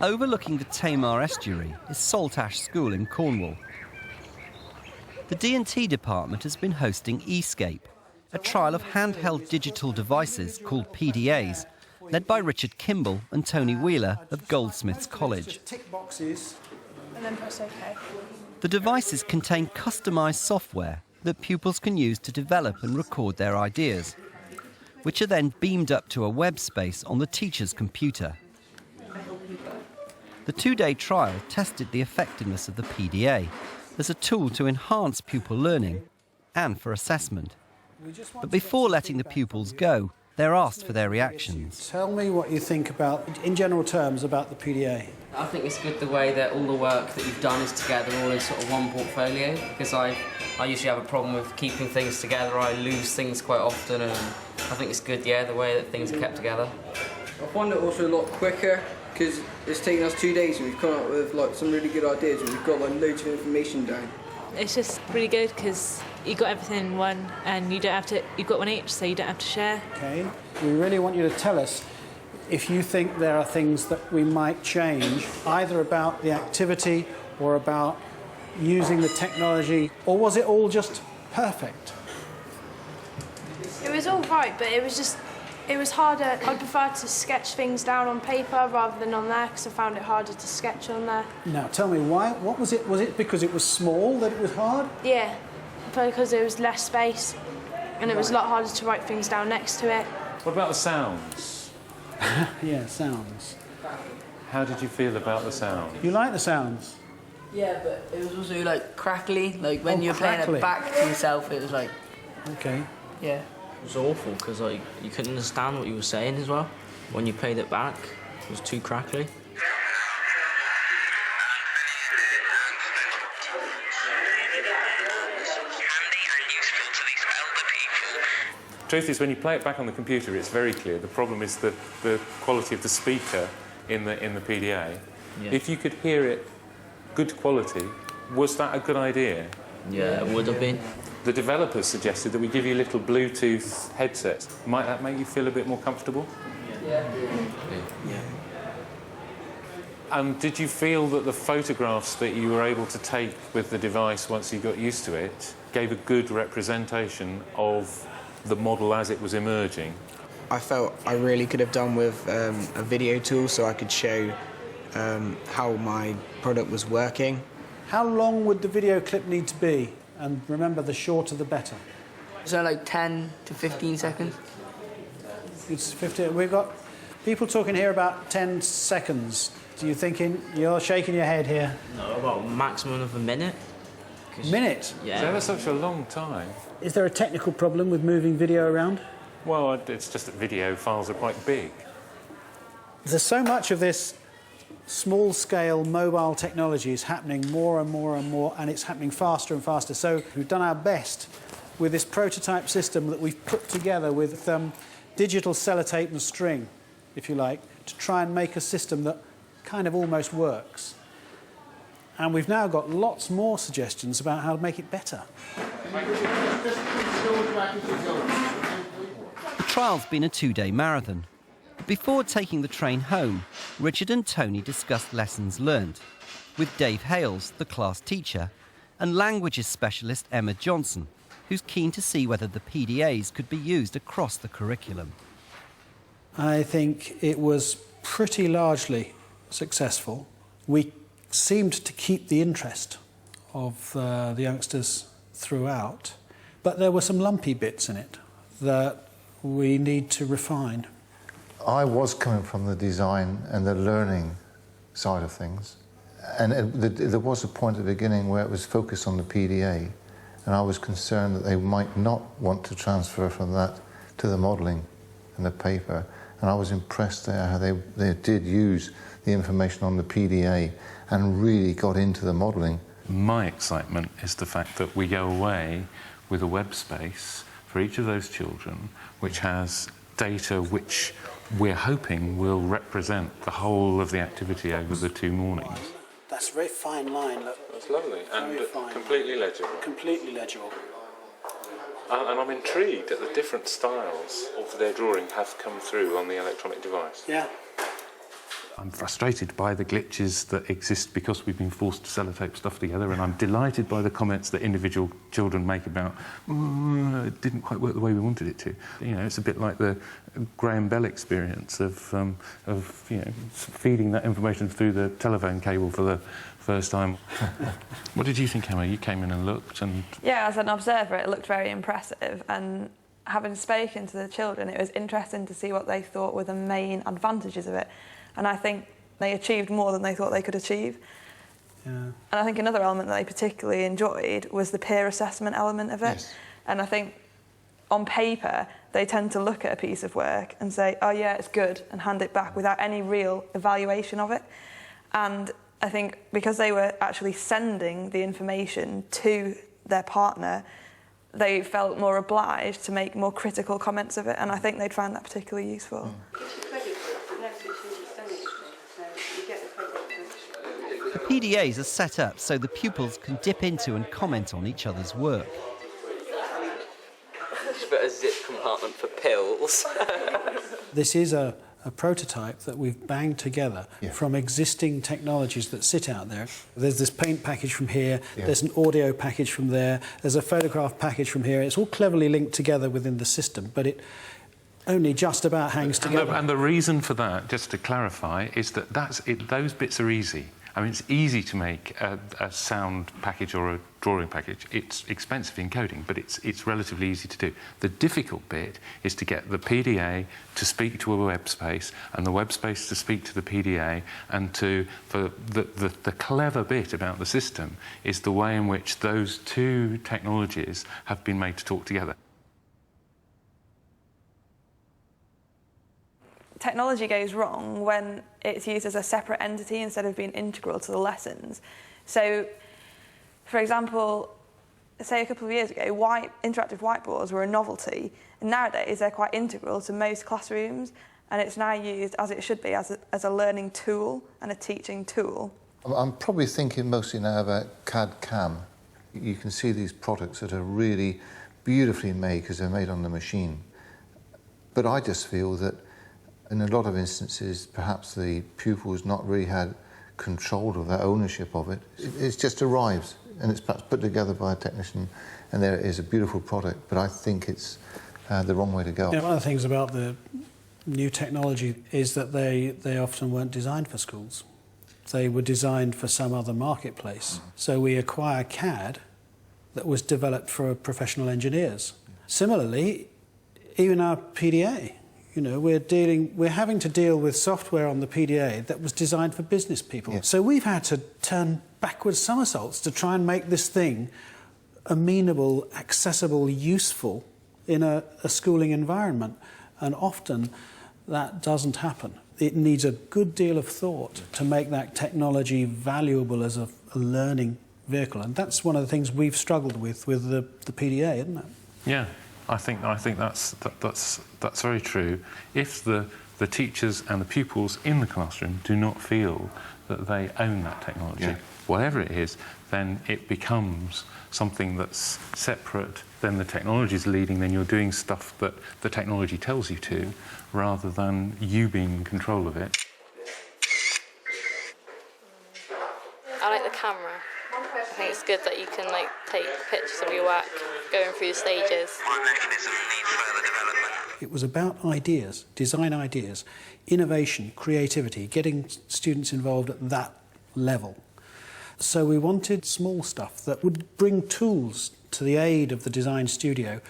Overlooking the Tamar estuary is Saltash School in Cornwall. The D&T department has been hosting eScape, a trial of handheld digital devices called PDAs, led by Richard Kimball and Tony Wheeler of Goldsmiths College. Tick boxes and then press OK. The devices contain customised software that pupils can use to develop and record their ideas, which are then beamed up to a web space on the teacher's computer. The two-day trial tested the effectiveness of the PDA as a tool to enhance pupil learning and for assessment. But before letting the pupils go, they're asked for their reactions. Tell me what you think about, in general terms, about the PDA. I think it's good the way that all the work that you've done is together all in sort of one portfolio, because I usually have a problem with keeping things together. I lose things quite often, and I think it's good, yeah, the way that things are kept together. I find it also a lot quicker because it's taken us 2 days and we've come up with like some really good ideas and we've got like loads of information down. It's just really good because you got everything in one and you don't have to, you've got one each, so you don't have to share. Okay, we really want you to tell us if you think there are things that we might change, either about the activity or about using the technology, or was it all just perfect? It was all right, but it was harder. I prefer to sketch things down on paper rather than on there because I found it harder to sketch on there. Now, tell me, why? What was it? Was it because it was small that it was hard? Yeah, because there was less space and it was a lot harder to write things down next to it. What about the sounds? Yeah, sounds. How did you feel about the sound? You like the sounds? Yeah, but it was also like crackly. Like when you're playing it back to yourself, it was like. Okay. Yeah. It was awful because like you couldn't understand what you were saying as well. When you played it back, it was too crackly. Truth is, when you play it back on the computer, it's very clear. The problem is the quality of the speaker in the PDA. Yeah. If you could hear it good quality, was that a good idea? Yeah, it would have been. The developers suggested that we give you little Bluetooth headsets. Might that make you feel a bit more comfortable? Yeah. Yeah. And did you feel that the photographs that you were able to take with the device once you got used to it gave a good representation of the model as it was emerging? I felt I really could have done with a video tool so I could show how my product was working. How long would the video clip need to be? And remember, the shorter the better. So like 10 to 15 seconds. It's 15. We've got people talking here about 10 seconds. Do you thinking? You're shaking your head here. No, about a maximum of a minute. Minute? Yeah. So that's such a long time. Is there a technical problem with moving video around? Well, it's just that video files are quite big. There's so much of this small-scale mobile technology is happening more and more and more, and it's happening faster and faster. So we've done our best with this prototype system that we've put together with digital sellotape and string, if you like, to try and make a system that kind of almost works. And we've now got lots more suggestions about how to make it better. The trial's been a two-day marathon. Before taking the train home, Richard and Tony discussed lessons learned with Dave Hales, the class teacher, and languages specialist Emma Johnson, who's keen to see whether the PDAs could be used across the curriculum. I think it was pretty largely successful. We seemed to keep the interest of the youngsters throughout, but there were some lumpy bits in it that we need to refine. I was coming from the design and the learning side of things, and there was a point at the beginning where it was focused on the PDA, and I was concerned that they might not want to transfer from that to the modelling and the paper, and I was impressed there how they did use the information on the PDA and really got into the modelling. My excitement is the fact that we go away with a web space for each of those children which has data which we're hoping will represent the whole of the activity over the 2 mornings. That's a very fine line, look. That's lovely, and completely legible. Completely legible. And I'm intrigued at the different styles of their drawing have come through on the electronic device. Yeah. I'm frustrated by the glitches that exist because we've been forced to sellotape stuff together, and I'm delighted by the comments that individual children make about it didn't quite work the way we wanted it to. You know, it's a bit like the Graham Bell experience of feeding that information through the telephone cable for the first time. What did you think, Emma? You came in and looked and... Yeah, as an observer, it looked very impressive, and having spoken to the children, it was interesting to see what they thought were the main advantages of it. And I think they achieved more than they thought they could achieve. Yeah. And I think another element that they particularly enjoyed was the peer assessment element of it. Yes. And I think on paper, they tend to look at a piece of work and say, oh yeah, it's good, and hand it back without any real evaluation of it. And I think because they were actually sending the information to their partner, they felt more obliged to make more critical comments of it, and I think they'd find that particularly useful. The PDAs are set up so the pupils can dip into and comment on each other's work. Just put a zip compartment for pills. This is a prototype that we've banged together from existing technologies that sit out there. There's this paint package from here, there's an audio package from there, there's a photograph package from here. It's all cleverly linked together within the system, but it only just about hangs together. And the reason for that, just to clarify, is that those bits are easy. I mean, it's easy to make a sound package or a drawing package. It's expensive in coding, but it's relatively easy to do. The difficult bit is to get the PDA to speak to a web space and the web space to speak to the PDA, and for the clever bit about the system is the way in which those two technologies have been made to talk together. Technology goes wrong when it's used as a separate entity instead of being integral to the lessons. So, for example, say a couple of years ago, interactive whiteboards were a novelty, and nowadays they're quite integral to most classrooms, and it's now used, as it should be, as a learning tool and a teaching tool. I'm probably thinking mostly now about CAD/CAM. You can see these products that are really beautifully made because they're made on the machine. But I just feel that in a lot of instances, perhaps the pupils not really had control of that ownership of it. It just arrives, and it's perhaps put together by a technician, and there it is, a beautiful product, but I think it's the wrong way to go. Yeah, one of the things about the new technology is that they often weren't designed for schools. They were designed for some other marketplace. So we acquire CAD that was developed for professional engineers. Similarly, even our PDA, you know, we're having to deal with software on the PDA that was designed for business people. Yeah. So we've had to turn backwards somersaults to try and make this thing amenable, accessible, useful in a schooling environment. And often that doesn't happen. It needs a good deal of thought to make that technology valuable as a learning vehicle. And that's one of the things we've struggled with the PDA, isn't it? Yeah. I think that's very true. If the teachers and the pupils in the classroom do not feel that they own that technology, whatever it is, then it becomes something that's separate. Then the technology is leading. Then you're doing stuff that the technology tells you to, rather than you being in control of it. I like the camera. I think it's good that you can take pictures of your work going through stages. It was about ideas, design ideas, innovation, creativity, getting students involved at that level. So we wanted small stuff that would bring tools to the aid of the design studio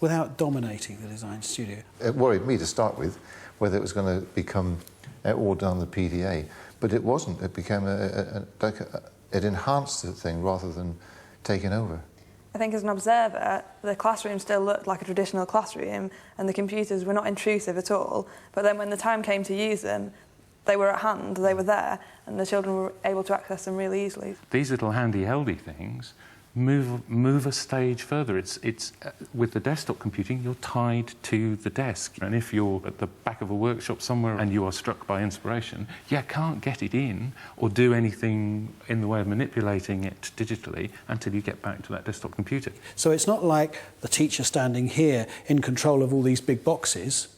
without dominating the design studio. It worried me to start with whether it was going to become all done on the PDA, but it wasn't. It became it enhanced the thing rather than taking over. I think as an observer, the classroom still looked like a traditional classroom and the computers were not intrusive at all. But then when the time came to use them, they were at hand, they were there, and the children were able to access them really easily. These little handy-heldy things move a stage further. It's with the desktop computing, you're tied to the desk. And if you're at the back of a workshop somewhere and you are struck by inspiration, you can't get it in or do anything in the way of manipulating it digitally until you get back to that desktop computer. So it's not like the teacher standing here in control of all these big boxes.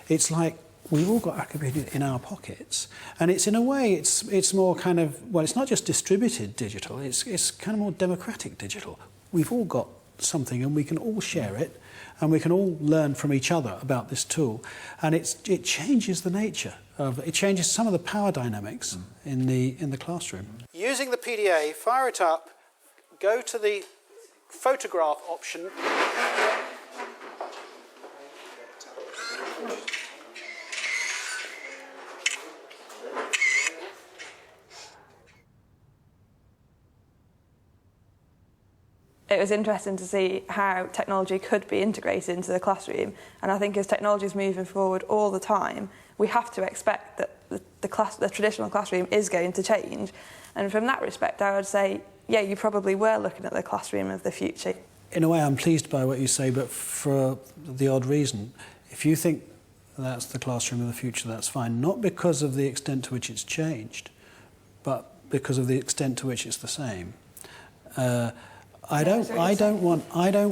It's like we've all got our computer in our pockets, and it's in a way it's more kind of, well, it's not just distributed digital, it's kind of more democratic digital. We've all got something and we can all share it, and we can all learn from each other about this tool, and it changes the nature of it, changes some of the power dynamics in the classroom. Using the PDA, fire it up, go to the photograph option. It was interesting to see how technology could be integrated into the classroom, and I think as technology is moving forward all the time, we have to expect that the traditional classroom is going to change. And from that respect, I would say, yeah, you probably were looking at the classroom of the future. In a way, I'm pleased by what you say, but for the odd reason. If you think that's the classroom of the future, that's fine. Not because of the extent to which it's changed, but because of the extent to which it's the same. I don't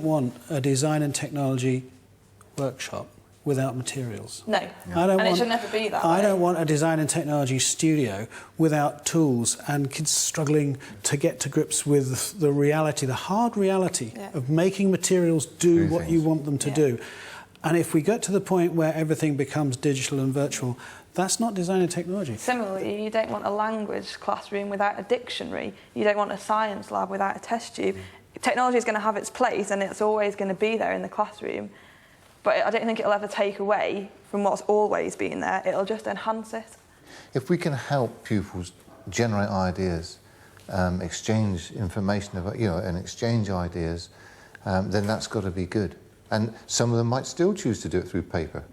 want a design and technology workshop without materials. No, it should never be that way. I don't want a design and technology studio without tools and kids struggling to get to grips with the reality, the hard reality of making materials do what you want them to do. And if we get to the point where everything becomes digital and virtual, that's not design and technology. Similarly, you don't want a language classroom without a dictionary. You don't want a science lab without a test tube. Technology is going to have its place and it's always going to be there in the classroom, but I don't think it'll ever take away from what's always been there. It'll just enhance it. If we can help pupils generate ideas, exchange information, and exchange ideas, then that's got to be good. And some of them might still choose to do it through paper,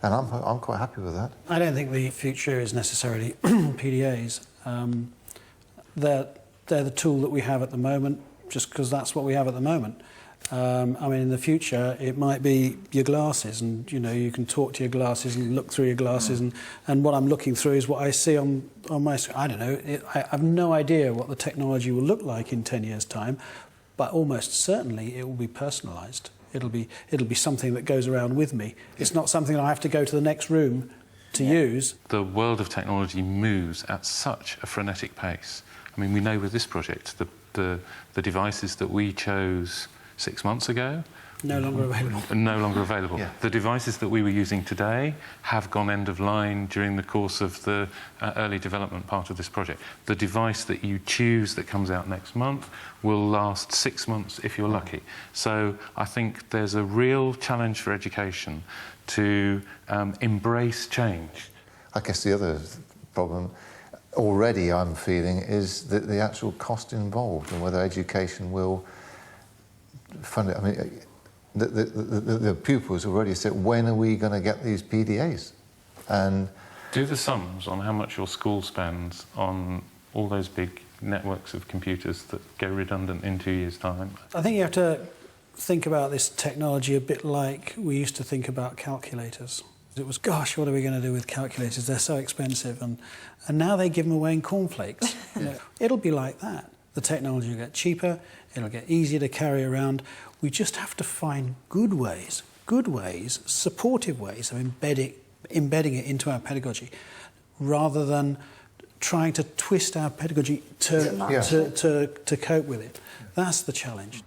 and I'm quite happy with that. I don't think the future is necessarily PDAs. They're the tool that we have at the moment, just because that's what we have at the moment. I mean, in the future, it might be your glasses, and you can talk to your glasses and look through your glasses, and what I'm looking through is what I see on my screen. I don't know. I have no idea what the technology will look like in 10 years' time, but almost certainly it will be personalised. It'll be something that goes around with me. It's not something I have to go to the next room to use. The world of technology moves at such a frenetic pace. I mean, we know with this project, the devices that we chose 6 months ago no longer available. No longer available. Yeah. The devices that we were using today have gone end of line during the course of the early development part of this project. The device that you choose that comes out next month will last 6 months if you're lucky. So I think there's a real challenge for education to embrace change. I guess the other problem already I'm feeling is the actual cost involved and whether education will fund it. I mean, the pupils already said, when are we going to get these PDAs? And do the sums on how much your school spends on all those big networks of computers that go redundant in 2 years' time. I think you have to think about this technology a bit like we used to think about calculators. It was, gosh, what are we going to do with calculators? They're so expensive. And now they give them away in cornflakes. It'll be like that. The technology will get cheaper, it'll get easier to carry around. We just have to find good ways, supportive ways of embedding it into our pedagogy, rather than trying to twist our pedagogy to cope with it. That's the challenge.